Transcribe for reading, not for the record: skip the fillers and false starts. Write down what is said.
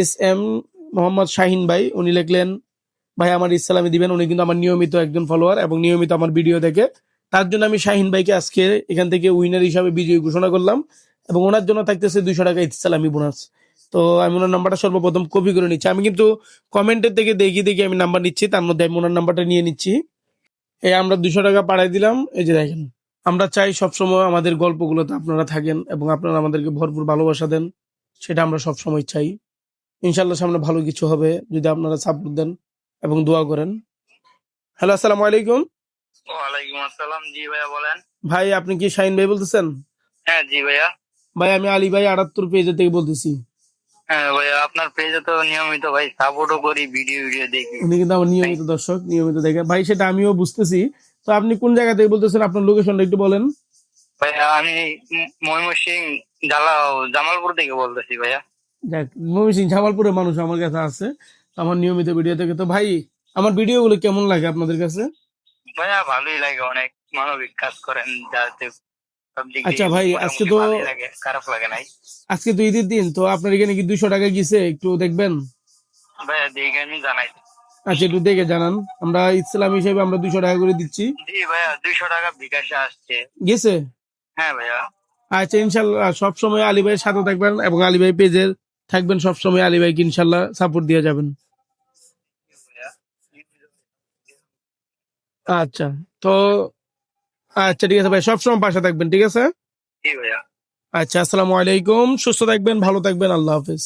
SM Mohammad Shahin ভাই, উনি লিখলেন ভাই আমার ইসলামে দিবেন। উনি কিন্তু আমার নিয়মিত একজন ফলোয়ার এবং নিয়মিত আমার ভিডিও দেখে। তার জন্য আমি শাহিন ভাইকে আজকে এখান থেকে উইনার হিসাবে বিজয়ী ঘোষণা করলাম এবং ওনার জন্য থাকতেছে 200 টাকা ইসলামী বোনাস। তো আমি ওনার নাম্বারটা সর্বপ্রথম কপি করে নিচ্ছি। আমি কিন্তু কমেন্টের থেকে দেখি দেখি আমি নাম্বার নিচ্ছি, তার মধ্যে আমি ওনার নাম্বারটা নিয়ে নিচ্ছি। এই আমরা 200 টাকা পাঠাই দিলাম। এই যে দেখেন, আমরা চাই সবসময় আমাদের গল্পগুলোতে আপনারা থাকেন এবং আপনারা আমাদেরকে ভরপুর ভালোবাসা দেন, সেটা আমরা সবসময় চাই। ইনশাল্লাহ সামনে ভালো কিছু হবে যদি আপনারা সাপোর্ট দেন এবং দোয়া করেন। হ্যালো, আসসালামু আলাইকুম। ওয়ালাইকুম আসসালাম। জি ভাইয়া বলেন। ভাই আপনি কি শাহিন ভাই বলতেছেন? হ্যাঁ জি ভাইয়া। ভাই আমি আলী ভাই 78 পেজে থেকে বলতেছি। হ্যাঁ ভাইয়া, আপনার পেজে তো নিয়মিত ভাই সাপোর্টও করি, ভিডিও দেখি। উনি কিন্তু আমার নিয়মিত দর্শক, নিয়মিত দেখে ভাই, সেটা আমিও বুঝতেছি। তো আপনি কোন জায়গা থেকে বলতেছেন, আপনার লোকেশনটা একটু বলেন। ভাইয়া আমি ময়মনসিং জামালপুর থেকে বলতেছি ভাইয়া। যাক, ময়মনসিংহ জামালপুরের মানুষ আমার কাছে আছে আমার নিয়মিত ভিডিও থেকে। তো ভাই আমার ভিডিও গুলো কেমন লাগে আপনাদের কাছে? ভাইয়া ভালোই লাগে, অনেক মানবিক কাজ করেন, যাতে সব দিক আচ্ছা দিয়ে ভাই, আজকে মোটামুটি তো ভালোই লাগে, খারাপ লাগে নাই। আজকে তো ঈদের দিন, তো আপনার এখানে কি 200 টাকা গেছে একটু দেখবেন? ভাইয়া দেখে আমি জানাই। আচ্ছা একটু দেখে জানান। আমরা ইসলাম হিসেবে আমরা 200 টাকা করে দিচ্ছি। জি ভাইয়া, 200 টাকা বিকাশে আসছে। গেছে? হ্যাঁ ভাইয়া। আচ্ছা ইনশাল্লাহ সবসময় আলী ভাইয়ের সাথে থাকবেন এবং আলী ভাই পেজের থাকবেন সবসময়। আলী ভাইকে ইনশাল্লাহ সাপোর্ট দিয়ে যাবেন। আচ্ছা, তো আচ্ছা ঠিক আছে ভাই, সবসময় পাশে থাকবেন, ঠিক আছে? জি ভাইয়া। আচ্ছা, আসসালামু আলাইকুম। সুস্থ থাকবেন, ভালো থাকবেন, আল্লাহ হাফেজ।